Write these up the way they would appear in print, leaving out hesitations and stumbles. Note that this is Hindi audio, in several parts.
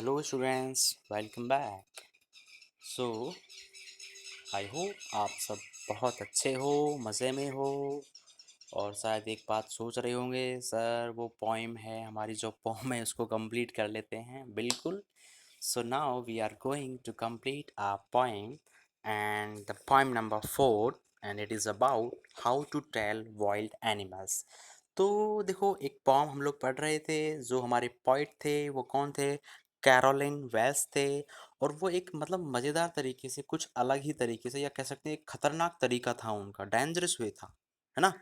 Hello students, welcome back. So I hope आप सब बहुत अच्छे हो, मज़े में हो और शायद एक बात सोच रहे होंगे, सर वो पोइम है, हमारी जो पोम है उसको कंप्लीट कर लेते हैं। बिल्कुल। So now we are going to complete our poem and the poem number 4 and it is about how to tell wild animals. तो देखो, एक पोम हम लोग पढ़ रहे थे। जो हमारे पोइट थे वो कौन थे? कैरोलिन वेल्स थे। और वो एक मतलब मज़ेदार तरीके से, कुछ अलग ही तरीके से, या कह सकते हैं एक खतरनाक तरीका था उनका, डेंजरस वे था, है ना।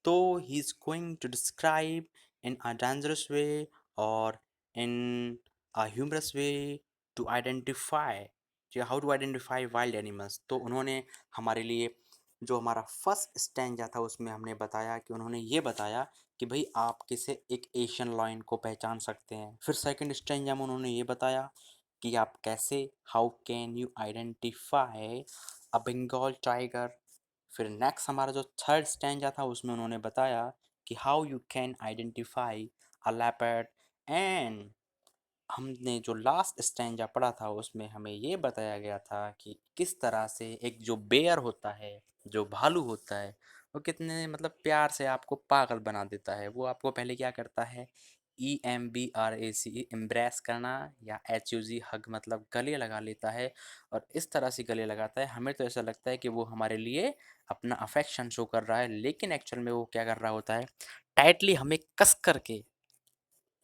तो he is going to describe in a dangerous way और in a humorous way to identify how to identify wild animals. तो उन्होंने हमारे लिए जो हमारा फर्स्ट स्टैंजा था उसमें हमने बताया कि उन्होंने ये बताया कि भाई आप किसे एक एशियन लायन को पहचान सकते हैं। फिर सेकंड स्टैंजा में उन्होंने ये बताया कि आप कैसे, how can you identify a Bengal tiger. फिर नेक्स्ट हमारा जो थर्ड स्टैंजा था उसमें उन्होंने बताया कि how you can identify a leopard. And हमने जो लास्ट स्टैंजा पढ़ा था उसमें हमें ये बताया गया था कि किस तरह से एक जो बेयर होता है, जो भालू होता है, वो कितने मतलब प्यार से आपको पागल बना देता है। वो आपको पहले क्या करता है? EMBRAC, एम्ब्रेस करना, या HUG, हग, मतलब गले लगा लेता है। और इस तरह से गले लगाता है, हमें तो ऐसा लगता है कि वो हमारे लिए अपना अफेक्शन शो कर रहा है, लेकिन एक्चुअल में वो क्या कर रहा होता है? टाइटली हमें कस करके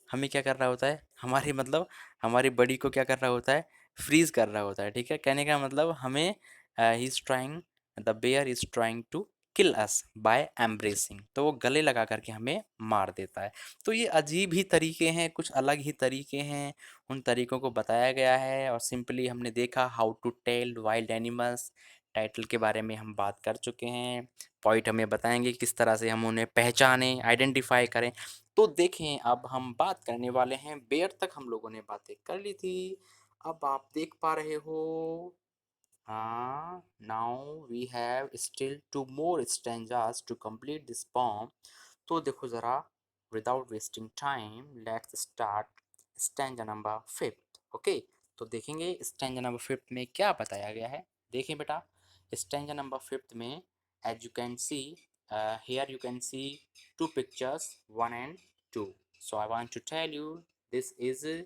हमें क्या कर रहा होता है? हमारी मतलब हमारी बॉडी को क्या कर रहा होता है? फ्रीज कर रहा होता है। ठीक है, कहने का मतलब हमें he is trying, the bear is trying to kill us by embracing. तो वो गले लगा करके हमें मार देता है। तो ये अजीब ही तरीके हैं, कुछ अलग ही तरीके हैं। उन तरीकों को बताया गया है और सिंपली हमने देखा how to tell wild animals. Title के बारे में हम बात कर चुके हैं। पॉइंट हमें बताएंगे किस तरह से हम उन्हें पहचानें, आइडेंटिफाई करें। तो देखें, अब हम बात करने वाले हैं बेयर। तक हम लोगों ने बातें कर ली थी। अब आप देख पा रहे हो, हाँ, now we have still two more stanzas to complete this poem। तो देखो ज़रा, without wasting time let's start stanza number 5। Okay, तो देखेंगे स्टैंजा नंबर 5 में क्या बताया गया है। देखें बेटा, स्टैंजा नंबर 5 में, as you can see, here you can see two pictures, 1 and 2। So I want to tell you, this is a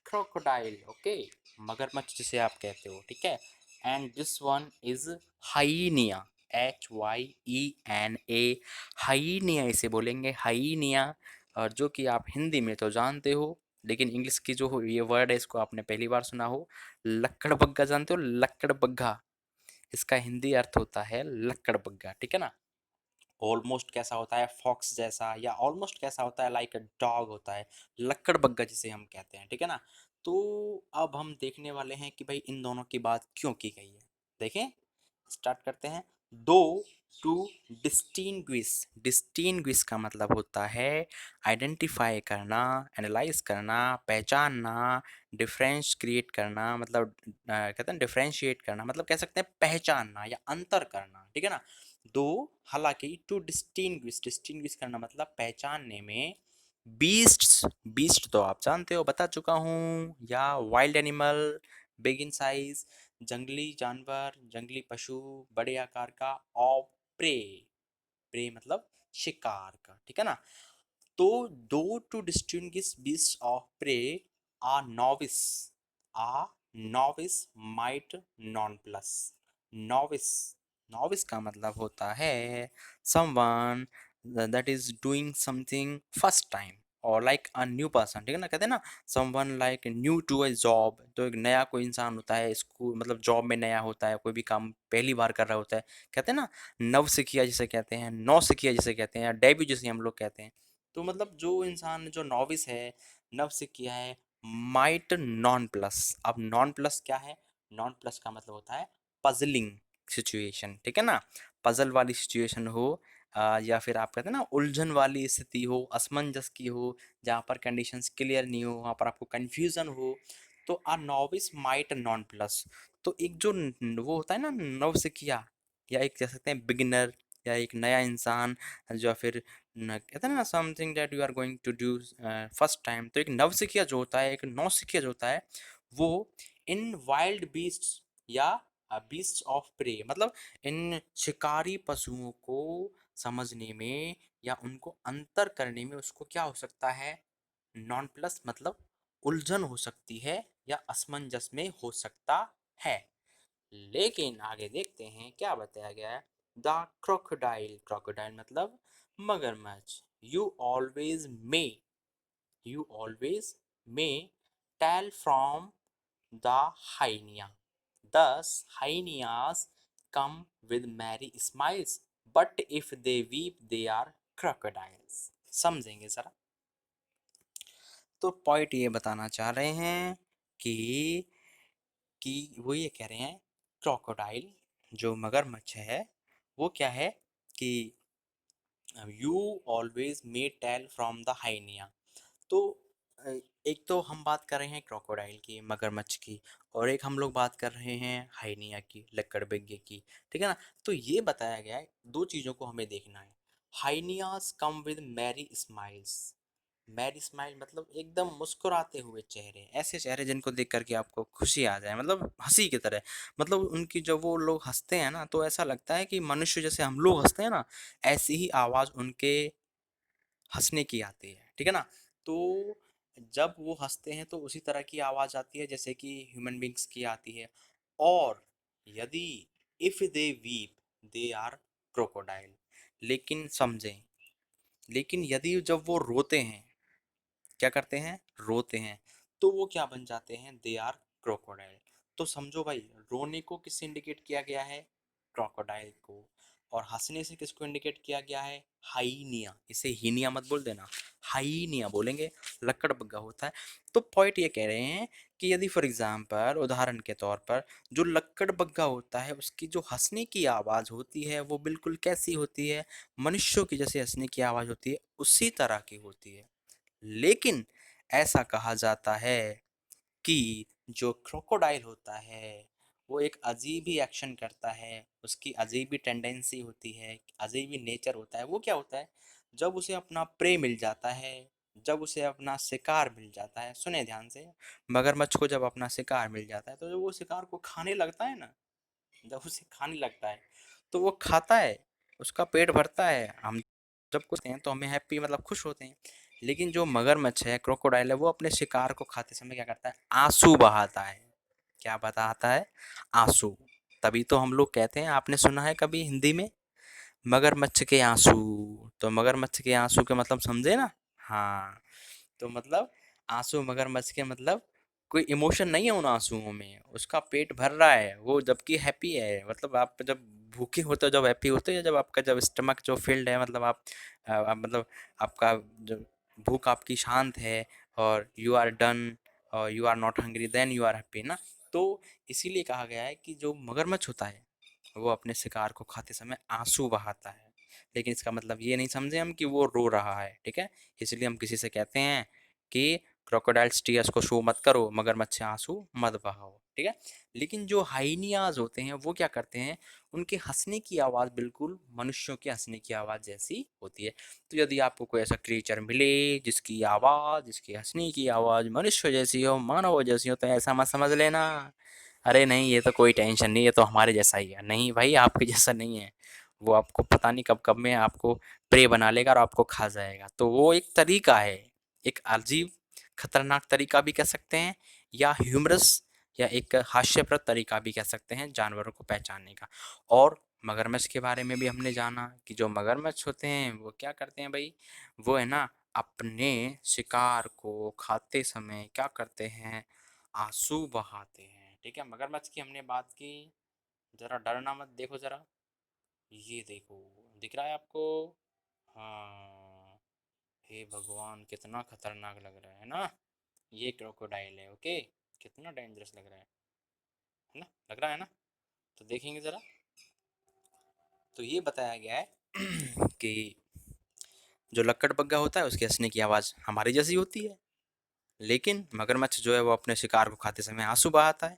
crocodile, okay, मगरमच्छ जिसे आप कहते हो, ठीक है। And this one is hyena, HYENA, hyena इसे बोलेंगे, हाइनिया। और जो कि आप हिंदी में तो जानते हो, लेकिन इंग्लिश की जो ये वर्ड है इसको आपने पहली बार सुना हो। लक्कड़बग्गा जानते हो? लक्कड़बग्गा, इसका हिंदी अर्थ होता है लक्कड़बग्गा, ठीक है ना। ऑलमोस्ट कैसा होता है? फॉक्स जैसा, या ऑलमोस्ट कैसा होता है? लाइक अ डॉग होता है, लक्कड़बग्गा जिसे हम कहते हैं, ठीक है ना। तो अब हम देखने वाले हैं कि भाई इन दोनों की बात क्यों की गई है। देखें, स्टार्ट करते हैं। दो, टू डिस्टिंग्विश, डिस्टिंग्विश का मतलब होता है आइडेंटिफाई करना, एनालाइज करना, पहचानना। डिफरेंस क्रिएट करना मतलब कहते हैं डिफरेंशिएट करना, मतलब कह सकते हैं पहचानना या अंतर करना, ठीक है ना। दो, हालांकि टू डिस्टिंग्विश, डिस्टिंग्विश करना मतलब पहचानने में। बीस्ट्स, बीस्ट तो आप जानते हो, बता चुका हूँ, या wild animal, big in size, जंगली जानवर, जंगली पशु, बड़े आकार का, और प्रे, प्रे मतलब शिकार का, ठीक है ना। तो दो, to distinguish beast of prey, a novice, a novice might nonplus. Novice, novice का मतलब होता है someone that is doing something first time, और लाइक अ न्यू पर्सन, ठीक है ना। कहते हैं ना someone like new to a job. तो एक नया कोई इंसान होता है, इसको मतलब जॉब में नया होता है, कोई भी काम पहली बार कर रहा होता है। कहते हैं ना नव सिखिया जिसे कहते हैं, नौ सिखिया जिसे कहते हैं, या डेब्यू जिसे हम लोग कहते हैं। तो मतलब जो इंसान जो नॉविस है, नव सिखिया है, माइट नॉन प्लस। अब नॉन प्लस क्या है? नॉन प्लस का मतलब होता है पजलिंग सिचुएशन, ठीक है ना। पजल वाली सिचुएशन हो, या फिर आप कहते हैं ना उलझन वाली स्थिति हो, असमंजस की हो, जहाँ पर कंडीशंस क्लियर नहीं हो, वहाँ पर आपको कंफ्यूजन हो, तो अ नॉविस माइट नॉन प्लस। तो एक जो वो होता है ना नव सिखिया, या एक कह सकते हैं बिगिनर, या एक नया इंसान, जो फिर कहते हैं ना something that you are going to do first time, तो एक नवसिखिया जो होता है, एक नौसिखिया जो होता है, वो इन वाइल्ड बीस्ट्स या बीस्ट्स ऑफ प्रे, मतलब इन शिकारी पशुओं को समझने में या उनको अंतर करने में उसको क्या हो सकता है, नॉन प्लस मतलब उलझन हो सकती है या असमंजस में हो सकता है। लेकिन आगे देखते हैं क्या बताया गया है। द क्रोकोडाइल, क्रोकोडाइल मतलब मगरमच्छ, you always may, you always may tell from the hyena, thus hyenas come with merry smiles, but if they weep they are crocodiles। समझेंगे जरा। तो पॉइंट ये बताना चाह रहे हैं कि वो ये कह रहे हैं क्रोकोडाइल जो मगरमच्छ है वो क्या है कि you always may tell from the hyena. तो अ, एक तो हम बात कर रहे हैं क्रोकोडाइल की, मगरमच्छ की, और एक हम लोग बात कर रहे हैं हाइनिया की, लकड़बग्घे की। ठीक है ना। तो ये बताया गया है, दो चीज़ों को हमें देखना है। Hyenas come with merry smiles, merry smile मतलब एकदम मुस्कुराते हुए चेहरे, ऐसे चेहरे जिनको देख करके आपको खुशी आ जाए, मतलब हंसी की तरह, मतलब उनकी जब वो लोग हंसते हैं ना तो ऐसा लगता है कि मनुष्य जैसे हम लोग हंसते हैं ना, ऐसी ही आवाज़ उनके हंसने की आती है। ठीक है ना। तो जब वो हंसते हैं तो उसी तरह की आवाज़ आती है जैसे कि ह्यूमन बींग्स की आती है। और यदि if they weep they are crocodile, लेकिन समझें, लेकिन यदि जब वो रोते हैं, क्या करते हैं, रोते हैं, तो वो क्या बन जाते हैं, दे आर क्रोकोडाइल। तो समझो भाई, रोने को किससे इंडिकेट किया गया है, क्रोकोडाइल को, और हंसने से किसको इंडिकेट किया गया है, हाइनिया। इसे हीनिया मत बोल देना, हाइनिया बोलेंगे, लकड़बग्घा होता है। तो पॉइंट ये कह रहे हैं कि यदि फॉर एग्जाम्पल, उदाहरण के तौर पर, जो लकड़बग्घा होता है उसकी जो हंसने की आवाज़ होती है वो बिल्कुल कैसी होती है, मनुष्यों की जैसे हंसने की आवाज़ होती है उसी तरह की होती है। लेकिन ऐसा कहा जाता है कि जो क्रोकोडाइल होता है वो एक अजीब ही एक्शन करता है, उसकी अजीब ही टेंडेंसी होती है, अजीब ही नेचर होता है। वो क्या होता है, जब उसे अपना प्रे मिल जाता है, जब उसे अपना शिकार मिल जाता है, सुने ध्यान से, मगरमच्छ को जब अपना शिकार मिल जाता है तो जब वो शिकार को खाने लगता है ना, जब उसे खाने लगता है तो वो खाता है, उसका पेट भरता है, हम जब कुछ हैं तो हमें हैप्पी मतलब खुश होते हैं। लेकिन जो मगरमच्छ है, क्रोकोडाइल है, वो अपने शिकार को खाते समय क्या करता है, आंसू बहाता है। क्या बताता है, आंसू। तभी तो हम लोग कहते हैं, आपने सुना है कभी हिंदी में, मगरमच्छ के आंसू। तो मगरमच्छ के आंसू के मतलब समझे ना। हाँ, तो मतलब आंसू मगरमच्छ के मतलब कोई इमोशन नहीं है उन आंसुओं में, उसका पेट भर रहा है वो, जबकि हैप्पी है। मतलब आप जब भूखे होते हो, जब हैप्पी होते हो, या जब आपका जब स्टमक जो फील्ड है, मतलब मतलब आपका जब भूख आपकी शांत है और यू आर डन और you are not hungry, then you are happy ना। तो इसीलिए कहा गया है कि जो मगरमच्छ होता है वो अपने शिकार को खाते समय आंसू बहाता है। लेकिन इसका मतलब ये नहीं समझे हम कि वो रो रहा है। ठीक है। इसलिए हम किसी से कहते हैं कि क्रोकोडाइल्स टीयर्स को शो मत करो, मगरमच्छ आंसू मत बहाओ। ठीक है। लेकिन जो हाइनियाज होते हैं वो क्या करते हैं, उनके हंसने की आवाज़ बिल्कुल मनुष्यों के हंसने की आवाज़ जैसी होती है। तो यदि आपको कोई ऐसा क्रिएचर मिले जिसकी आवाज़, जिसकी हंसने की आवाज़ मनुष्य जैसी हो, मानव जैसी हो, तो ऐसा मत समझ लेना, अरे नहीं ये तो कोई टेंशन नहीं, ये तो हमारे जैसा ही है। नहीं भाई, आपके जैसा नहीं है। वो आपको पता नहीं कब कब में आपको प्रे बना लेगा और आपको खा जाएगा। तो वो एक तरीका है, एक अजीब खतरनाक तरीका भी कह सकते हैं, या ह्यूमरस या एक हास्यप्रद तरीका भी कह सकते हैं जानवरों को पहचानने का। और मगरमच्छ के बारे में भी हमने जाना कि जो मगरमच्छ होते हैं वो क्या करते हैं भाई, वो है ना अपने शिकार को खाते समय क्या करते हैं, आंसू बहाते हैं। ठीक है। मगरमच्छ की हमने बात की। जरा डरना मत, देखो जरा, ये देखो, दिख रहा है आपको, हाँ, हे भगवान कितना खतरनाक लग रहा है ना, ये क्रोकोडाइल है। ओके, कितना डेंजरस लग रहा है ना, लग रहा है ना। तो देखेंगे ज़रा। तो ये बताया गया है कि जो लक्कड़बग्गा होता है उसके हंसने की आवाज़ हमारी जैसी होती है, लेकिन मगरमच्छ जो है वो अपने शिकार को खाते समय आंसू बहाता है।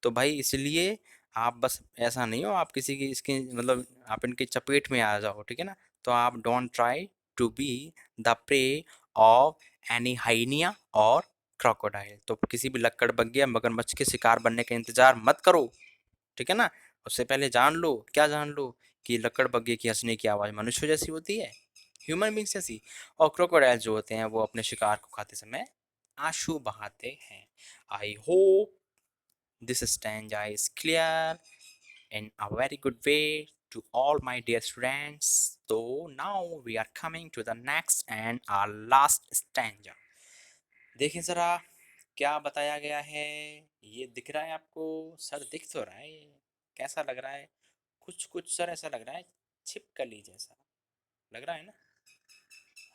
तो भाई इसलिए आप बस ऐसा नहीं हो आप किसी की इसकी मतलब आप इनकी चपेट में आ जाओ। ठीक है ना। तो आप don't try to be the prey of any hyena और क्रोकोडाइल। तो किसी भी लक्कड़बग्घे या मगरमच्छ के शिकार बनने का इंतजार मत करो, ठीक है ना। उससे पहले जान लो, क्या जान लो, कि लक्कड़बग्घे की हंसने की आवाज़ मनुष्य जैसी होती है, ह्यूमन बींग्स जैसी, और क्रोकोडाइल जो होते हैं वो अपने शिकार को खाते समय आंसू बहाते हैं। I hope this stanza is clear in a very good way to all my dear students. So now we are coming to the next and our last stanza. देखिए जरा क्या बताया गया है। ये दिख रहा है आपको? सर दिख तो रहा है ये। कैसा लग रहा है? कुछ कुछ सर ऐसा लग रहा है छिपकली जैसा लग रहा है ना।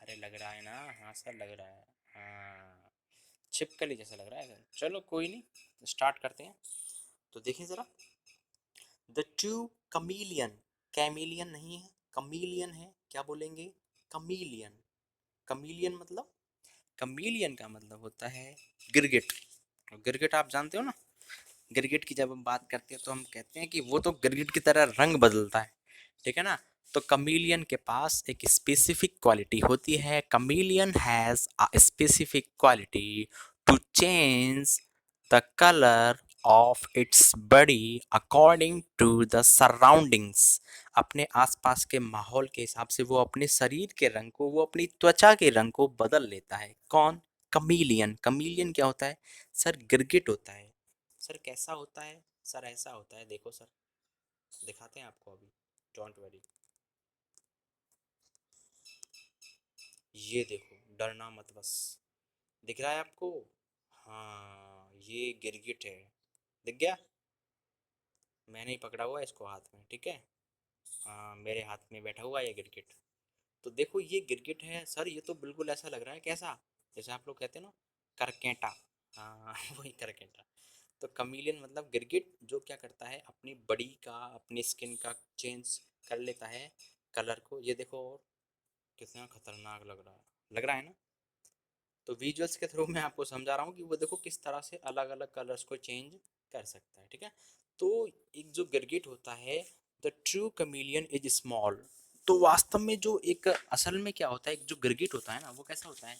अरे लग रहा है ना, हाँ सर लग रहा है, हाँ छिपकली जैसा लग रहा है सर। चलो कोई नहीं, स्टार्ट करते हैं। तो देखिए ज़रा, द टू कमीलियन, कैमिलियन नहीं है, कमीलियन है, क्या बोलेंगे? कमीलियन। कमीलियन मतलब, कमीलियन का मतलब होता है गिरगिट। और गिरगिट आप जानते हो ना, गिरगिट की जब हम बात करते हैं तो हम कहते हैं कि वो तो गिरगिट की तरह रंग बदलता है, ठीक है ना। तो कमीलियन के पास एक स्पेसिफिक क्वालिटी होती है। Chameleon has a specific quality to change the colour of its body according to the surroundings. अपने आसपास के माहौल के हिसाब से वो अपने शरीर के रंग को, वो अपनी त्वचा के रंग को बदल लेता है। कौन? कमीलियन। कमीलियन क्या होता है सर? गिरगिट होता है। सर कैसा होता है? सर ऐसा होता है, देखो सर दिखाते हैं आपको अभी, डोंट वरी। ये देखो, डरना मत बस। दिख रहा है आपको? हाँ ये गिरगिट है, दिख गया? मैंने ही पकड़ा हुआ है इसको हाथ में, ठीक है। हाँ मेरे हाथ में बैठा हुआ है ये गिरगिट। तो देखो ये गिरगिट है सर, ये तो बिल्कुल ऐसा लग रहा है, कैसा, जैसे आप लोग कहते हैं ना करकेटा। हाँ वही करकेटा। तो कमीलियन मतलब गिरगिट जो क्या करता है, अपनी बॉडी का, अपनी स्किन का चेंज कर लेता है कलर को। ये देखो, और कितना खतरनाक लग रहा है ना। तो विजुअल्स के थ्रू मैं आपको समझा रहा हूँ कि वो देखो किस तरह से अलग अलग कलर्स को चेंज कर सकता है, ठीक है। तो एक जो गिरगिट होता है, the true chameleon is small. तो वास्तव में जो एक असल में क्या होता है, एक जो गिरगिट होता है ना वो कैसा होता है,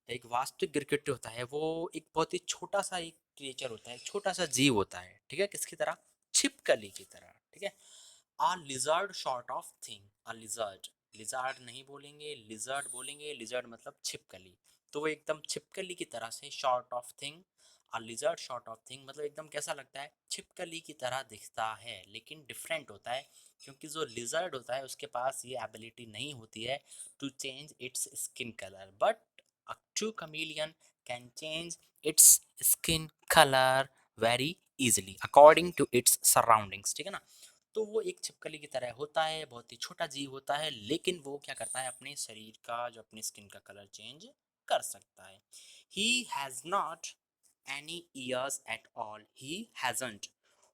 एक वास्तविक गिरगिट होता है वो एक बहुत ही छोटा सा एक क्रिएचर होता है, छोटा सा जीव होता है, ठीक है। किसकी तरह? छिपकली की तरह, ठीक है। A lizard short of thing, a lizard, lizard नहीं बोलेंगे, लिजर्ड बोलेंगे। लिजर्ड मतलब छिपकली। तो वो एकदम छिपकली की तरह से, short of thing, a lizard short of thing मतलब एकदम कैसा लगता है, छिपकली की तरह दिखता है, लेकिन डिफरेंट होता है। क्योंकि जो लिजर्ड होता है उसके पास ये एबिलिटी नहीं होती है to change its skin colour, but a true chameleon can change its skin color very easily according to its surroundings, ठीक है ना। तो वो एक छिपकली की तरह होता है, बहुत ही छोटा जीव होता है, लेकिन वो क्या करता है, अपने शरीर का, जो अपनी स्किन का कलर चेंज कर सकता है। He has not any years at all, he hasn't,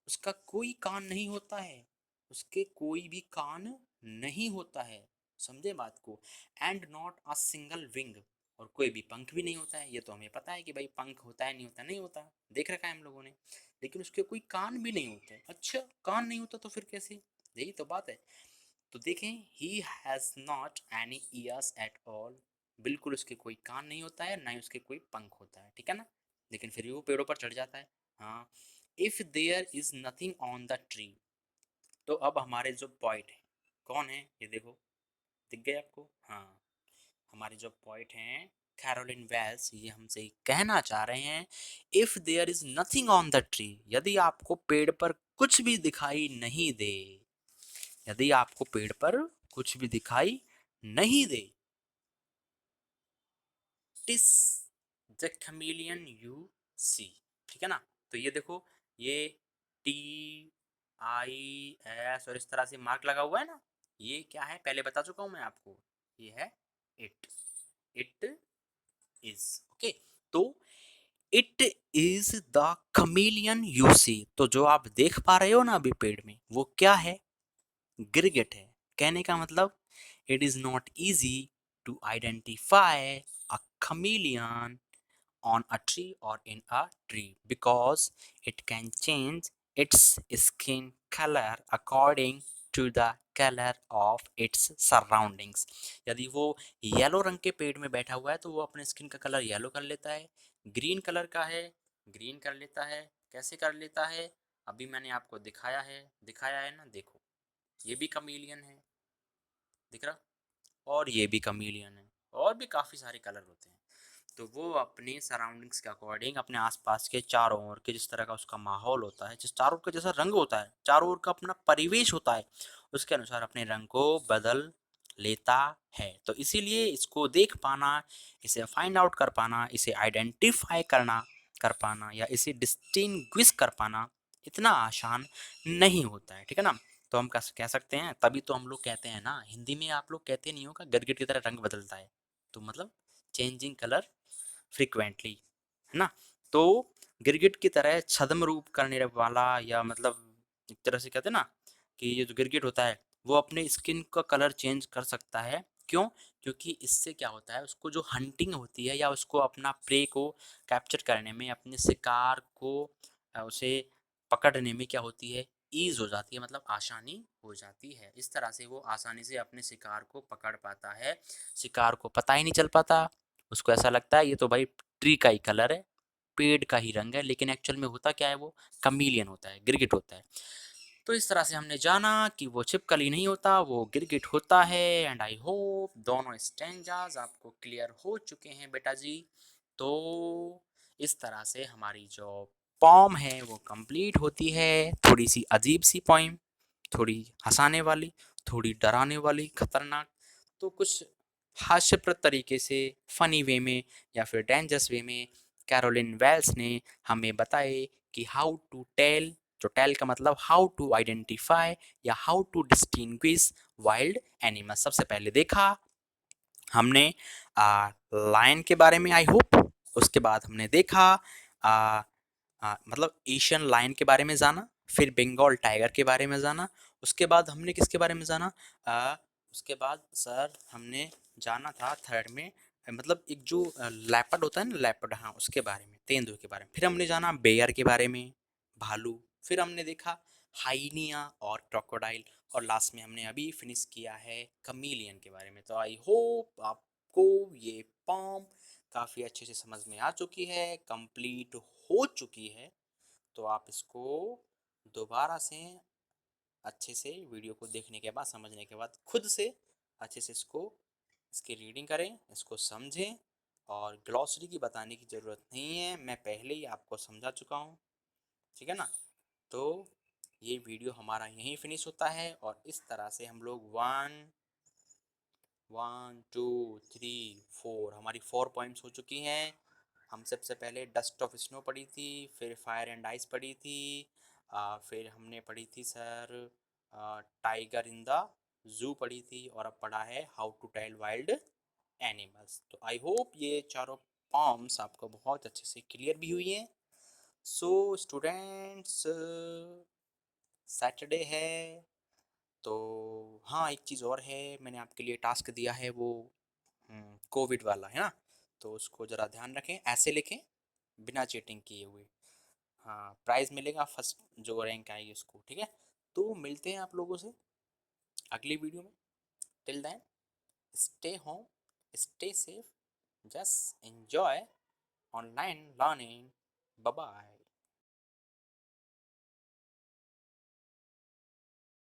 उसका कोई कान नहीं होता है, उसके कोई भी कान नहीं होता है, समझे बात को। And not a single wing, और कोई भी पंख भी नहीं होता है। ये तो हमें पता है कि भाई पंख होता है नहीं होता, नहीं होता, देख रखा है हम लोगों ने। लेकिन उसके कोई कान भी नहीं होते। अच्छा कान नहीं होता तो फिर कैसे, यही तो बात है। तो देखें, he has not any years at all, बिल्कुल उसके कोई कान नहीं होता है, ना ही उसके कोई पंख होता है, ठीक है ना। लेकिन फिर भी वो पेड़ों पर चढ़ जाता है। हाँ, if there is nothing on the tree. तो अब हमारे जो पॉइंट है, कौन है ये देखो, दिख गए आपको? हाँ, हमारे जो पॉइंट हैं कैरोलिन वेल्स, ये हमसे कहना चाह रहे हैं, if there is nothing on the tree, यदि आपको पेड़ पर कुछ भी दिखाई नहीं दे, यदि आपको पेड़ पर कुछ भी दिखाई नहीं दे, TISS the chameleon you see, ठीक है ना। तो ये देखो, ये टी आई एस और इस तरह से मार्क लगा हुआ है ना, ये क्या है पहले बता चुका हूं मैं आपको, ये है इट, इट इज, ओके। तो it is the chameleon you see, तो जो आप देख पा रहे हो ना अभी पेड़ में, वो क्या है? गिरगिट है। कहने का मतलब, it is not easy to identify a chameleon on a tree or in a tree because it can change its skin color according to the colour of its surroundings. यदि वो येलो रंग के पेड़ में बैठा हुआ है तो वो अपने स्किन का कलर येलो कर लेता है। ग्रीन कलर का है, ग्रीन कर लेता है। कैसे कर लेता है? अभी मैंने आपको दिखाया है ना, देखो ये भी कमीलियन है, दिख रहा, और ये भी कमीलियन है, और भी काफ़ी सारे कलर होते हैं। तो वो अपनी सराउंडिंग्स के अकॉर्डिंग, अपने आसपास के चारों ओर के जिस तरह का उसका माहौल होता है, जिस चारों ओर का जैसा रंग होता है, चारों ओर का अपना परिवेश होता है, उसके अनुसार अपने रंग को बदल लेता है। तो इसीलिए इसको देख पाना, इसे फाइंड आउट कर पाना, इसे आइडेंटिफाई करना कर पाना या इसे डिस्टिंग्विश कर पाना इतना आसान नहीं होता है, ठीक है ना। तो हम कह सकते हैं, तभी तो हम लोग कहते हैं ना, हिंदी में आप लोग कहते नहीं होगा गिरगिट की तरह रंग बदलता है, तो मतलब चेंजिंग कलर फ्रिक्वेंटली, है ना। तो गिरगिट की तरह छद्म रूप करने वाला, या मतलब एक तरह से कहते हैं ना कि ये जो गिरगिट होता है वो अपने स्किन का कलर चेंज कर सकता है। क्यों? क्योंकि इससे क्या होता है, उसको जो हंटिंग होती है या उसको अपना प्रे को कैप्चर करने में, अपने शिकार को उसे पकड़ने में क्या होती है, ईज हो जाती है, मतलब आसानी हो जाती है। इस तरह से वो आसानी से अपने शिकार को पकड़ पाता है। शिकार को पता ही नहीं चल पाता, उसको ऐसा लगता है ये तो भाई ट्री का ही कलर है, पेड़ का ही रंग है, लेकिन एक्चुअल में होता क्या है, वो कमीलियन होता है, गिरगिट होता है। तो इस तरह से हमने जाना कि वो छिपकली नहीं होता, वो गिरगिट होता है। एंड आई होप दोनों स्टेंजाज आपको क्लियर हो चुके हैं बेटा जी। तो इस तरह से हमारी जो पॉम है वो कंप्लीट होती है। थोड़ी सी अजीब सी पॉइम, थोड़ी हंसाने वाली, थोड़ी डराने वाली, खतरनाक, तो कुछ हास्यप्रद तरीके से, फनी वे में या फिर डेंजरस वे में कैरोलिन वेल्स ने हमें बताए कि हाउ टू टेल, जो टेल का मतलब हाउ टू आइडेंटिफाई या how to distinguish wild animal. सबसे पहले देखा हमने लायन के बारे में, आई होप। उसके बाद हमने देखा मतलब एशियन लायन के बारे में जाना, फिर बंगाल टाइगर के बारे में जाना। उसके बाद हमने किसके बारे में जाना, उसके बाद सर हमने जाना था थर्ड में, मतलब एक जो लेपर्ड होता है ना, लेपर्ड, हाँ उसके बारे में, तेंदुए के बारे में। फिर हमने जाना बेयर के बारे में, भालू। फिर हमने देखा हाइनिया और क्रोकोडाइल, और लास्ट में हमने अभी फिनिश किया है कमीलियन के बारे में। तो आई होप आपको ये पॉम काफ़ी अच्छे से समझ में आ चुकी है, कंप्लीट हो चुकी है। तो आप इसको दोबारा से अच्छे से वीडियो को देखने के बाद, समझने के बाद, खुद से अच्छे से इसको, इसकी रीडिंग करें, इसको समझें। और ग्लॉसरी की बताने की ज़रूरत नहीं है, मैं पहले ही आपको समझा चुका हूँ, ठीक है ना। तो ये वीडियो हमारा यहीं फिनिश होता है, और इस तरह से हम लोग 1 2 3 4 हमारी 4 पॉइंट्स हो चुकी हैं। हम सबसे पहले डस्ट ऑफ स्नो पढ़ी थी, फिर फायर एंड आइस पढ़ी थी, फिर हमने पढ़ी थी sir tiger in the zoo पढ़ी थी, और अब पढ़ा है how to tell wild animals. तो आई होप ये चारों पॉम्स आपको बहुत अच्छे से क्लियर भी हुई हैं। सो स्टूडेंट्स, सैटरडे है, तो हाँ एक चीज़ और है, मैंने आपके लिए टास्क दिया है वो कोविड वाला है ना, तो उसको ज़रा ध्यान रखें, ऐसे लिखें बिना चीटिंग किए हुए। हाँ प्राइज़ मिलेगा फर्स्ट जो रैंक आएगी उसको, ठीक है। तो मिलते हैं आप लोगों से अगली वीडियो में। Till then stay home, stay safe, just enjoy online learning. Bye bye.